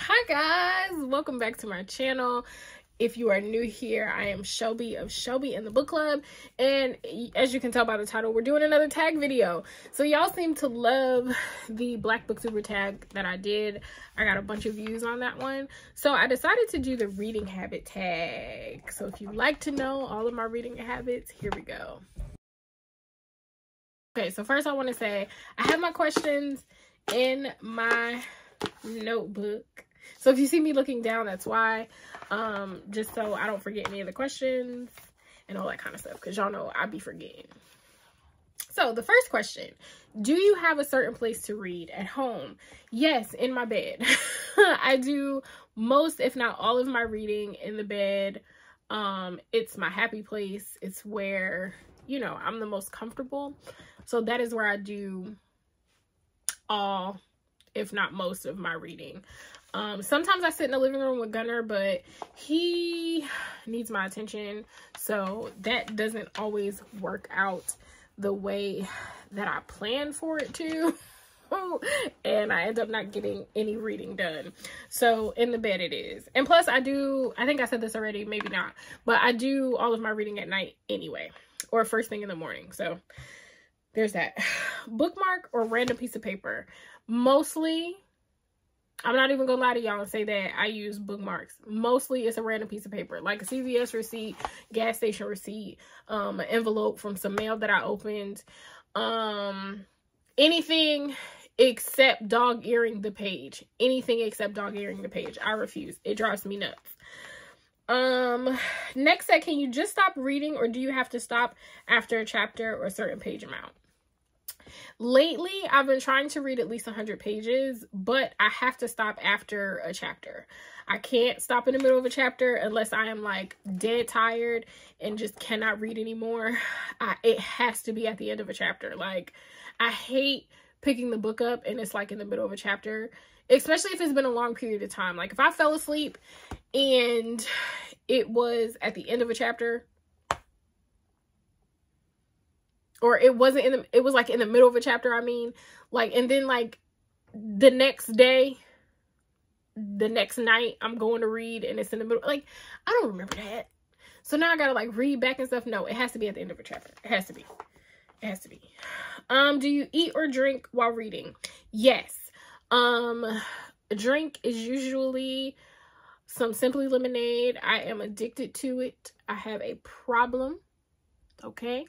Hi guys, welcome back to my channel. If you are new here, I am Shelby of Shelby and the Book Club, and as you can tell by the title, we're doing another tag video. So y'all seem to love the Black Booktuber tag that I did. I got a bunch of views on that one, so I decided to do the reading habit tag. So if you'd like to know all of my reading habits, here we go. Okay, so first I want to say I have my questions in my notebook, so if you see me looking down, that's why, just so I don't forget any of the questions and all that kind of stuff, because y'all know I be forgetting. So the first question: do you have a certain place to read at home? Yes, in my bed. I do most, if not all, of my reading in the bed. It's my happy place. It's where, you know, I'm the most comfortable, so that is where I do all, if not most, of my reading. Sometimes I sit in the living room with Gunner, but he needs my attention, so that doesn't always work out the way that I plan for it to. And I end up not getting any reading done. So in the bed it is. And plus I think I said this already, maybe not, but I do all of my reading at night anyway, or first thing in the morning. So there's that. Bookmark or random piece of paper? Mostly, I'm not even gonna lie to y'all and say that I use bookmarks. Mostly it's a random piece of paper, like a CVS receipt, gas station receipt, an envelope from some mail that I opened, anything except dog earing the page. Anything except dog earing the page. I refuse. It drives me nuts. Next set: can you just stop reading, or do you have to stop after a chapter or a certain page amount? Lately, I've been trying to read at least 100 pages, but I have to stop after a chapter. I can't stop in the middle of a chapter unless I am like dead tired and just cannot read anymore. It has to be at the end of a chapter. Like, I hate picking the book up and it's like in the middle of a chapter, especially if it's been a long period of time. Like if I fell asleep and it was at the end of a chapter, or it wasn't it was like in the middle of a chapter, I mean, like, and then like the next day, the next night I'm going to read and it's in the middle, like, I don't remember that. So now I gotta like read back and stuff. No, it has to be at the end of a chapter. It has to be. It has to be. Do you eat or drink while reading? Yes. A drink is usually some Simply lemonade. I am addicted to it. I have a problem. Okay?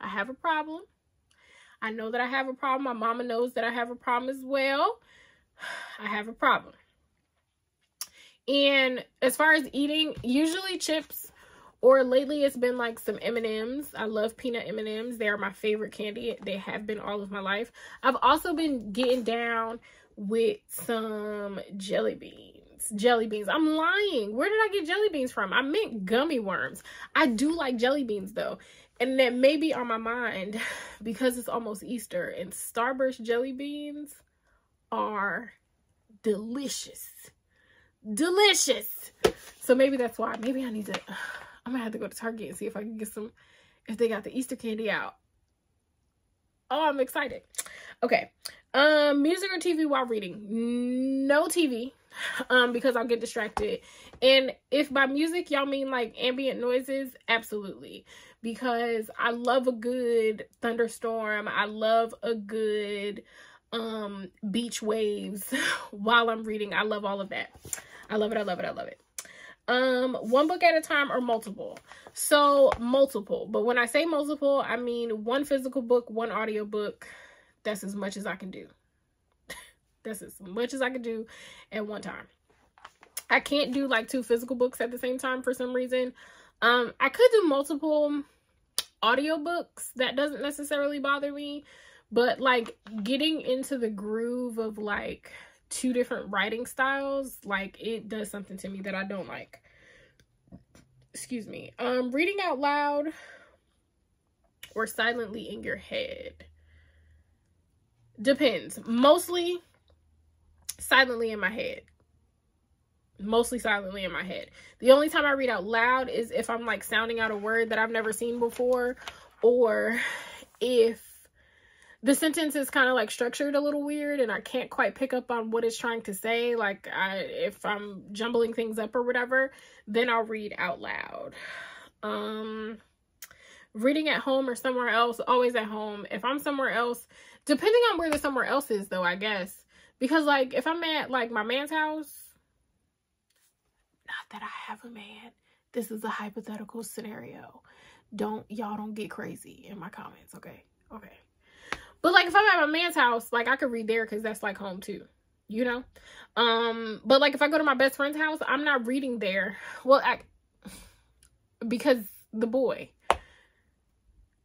I have a problem. I know that I have a problem. My mama knows that I have a problem as well. I have a problem. And as far as eating, usually chips, or lately it's been like some M&Ms. I love peanut M&Ms. They are my favorite candy. They have been all of my life. I've also been getting down with some jelly beans. Jelly beans. I'm lying. Where did I get jelly beans from? I meant gummy worms. I do like jelly beans though. And that may be on my mind because it's almost Easter, and Starburst jelly beans are delicious. Delicious. So maybe that's why. Maybe I need to, I'm gonna have to go to Target and see if I can get some, if they got the Easter candy out. Oh, I'm excited. Okay. Music or TV while reading? No TV, because I'll get distracted. And if by music y'all mean like ambient noises, absolutely. Because I love a good thunderstorm. I love a good beach waves while I'm reading. I love all of that. I love it. I love it. I love it. One book at a time or multiple? So multiple, but when I say multiple, I mean one physical book, one audio book. That's as much as I can do. That's as much as I can do at one time. I can't do like 2 physical books at the same time for some reason. I could do multiple audiobooks. That doesn't necessarily bother me, but like getting into the groove of like 2 different writing styles, like it does something to me that I don't like. Excuse me. Reading out loud or silently in your head? Depends. Mostly silently in my head. Mostly silently in my head. The only time I read out loud is if I'm like sounding out a word that I've never seen before, or if the sentence is kind of like structured a little weird and I can't quite pick up on what it's trying to say. Like if I'm jumbling things up or whatever, then I'll read out loud. Reading at home or somewhere else, always at home. If I'm somewhere else, depending on where the somewhere else is though, I guess. Because like if I'm at like my man's house, not that I have a man. This is a hypothetical scenario. Y'all don't get crazy in my comments, okay? Okay. But like if I'm at my man's house, like I could read there because that's like home too, you know? But like if I go to my best friend's house, I'm not reading there. Well, because the boy.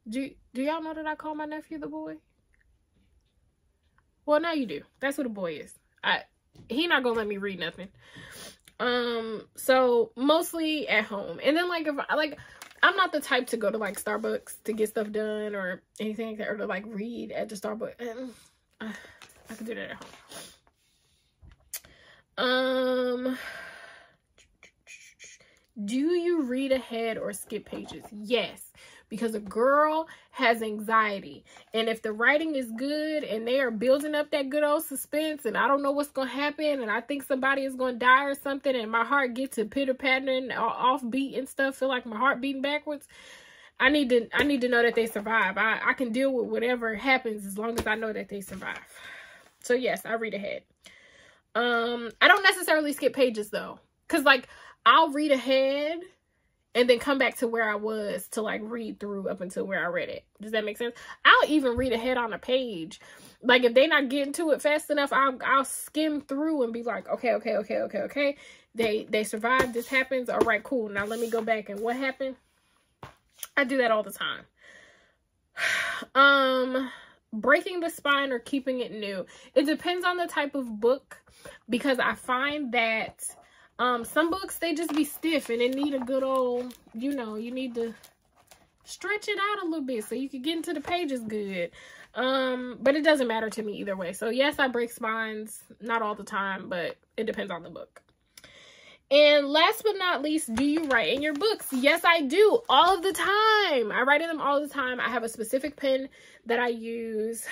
Do y'all know that I call my nephew the boy? Well, now you do. That's what a boy is. He not gonna let me read nothing. So mostly at home. And then like if I'm not the type to go to like Starbucks to get stuff done or anything like that, or to like read at the Starbucks. I can do that at home. Do you read ahead or skip pages? Yes, because a girl has anxiety, and if the writing is good and they are building up that good old suspense and I don't know what's gonna happen and I think somebody is gonna die or something and my heart gets to pitter-pattering off beat and stuff, feel like my heart beating backwards, I need to know that they survive. I can deal with whatever happens as long as I know that they survive. So yes, I read ahead. I don't necessarily skip pages though, because like I'll read ahead and then come back to where I was to like read through up until where I read it. Does that make sense? I'll even read ahead on a page. Like if they're not getting to it fast enough, I'll skim through and be like, okay. They survived. This happens. All right, cool. Now let me go back and what happened? I do that all the time. Breaking the spine or keeping it new. It depends on the type of book, because I find that some books, they just be stiff and they need a good old, you know, you need to stretch it out a little bit so you can get into the pages good. But it doesn't matter to me either way. So yes, I break spines, not all the time, but it depends on the book. And last but not least, do you write in your books? Yes, I do, all of the time. I write in them all the time. I have a specific pen that I use.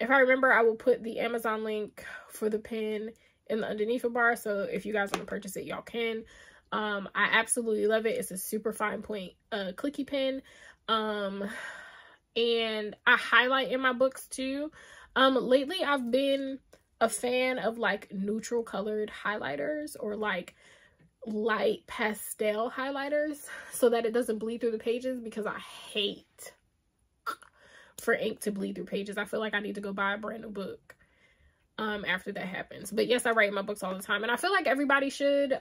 If I remember, I will put the Amazon link for the pen in the underneath bar. So if you guys want to purchase it, y'all can. I absolutely love it. It's a super fine point clicky pen. And I highlight in my books too. Lately, I've been a fan of like neutral colored highlighters or like light pastel highlighters so that it doesn't bleed through the pages, because I hate for ink to bleed through pages. I feel like I need to go buy a brand new book after that happens. But yes, I write in my books all the time, and I feel like everybody should.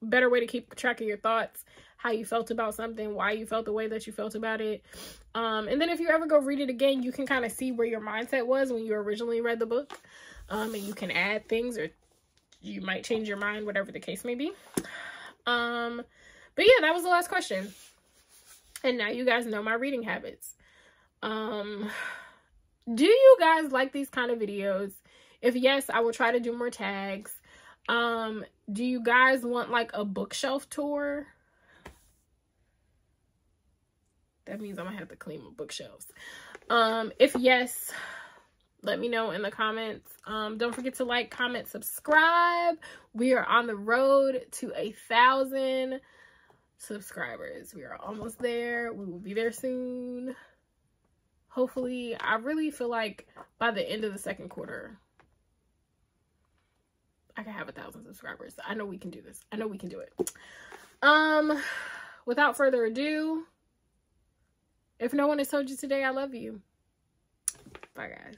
Better way to keep track of your thoughts, how you felt about something, why you felt the way that you felt about it. And then if you ever go read it again, you can kind of see where your mindset was when you originally read the book. And you can add things, or you might change your mind, whatever the case may be. But yeah, that was the last question. And now you guys know my reading habits. Do you guys like these kind of videos? If yes, I will try to do more tags. Do you guys want like a bookshelf tour? That means I'm gonna have to clean my bookshelves. If yes, let me know in the comments. Don't forget to like, comment, subscribe. We are on the road to 1,000 subscribers. We are almost there. We will be there soon. Hopefully, I really feel like by the end of the second quarter, I can have 1,000 subscribers. I know we can do this. I know we can do it. Without further ado, if no one has told you today, I love you. Bye, guys.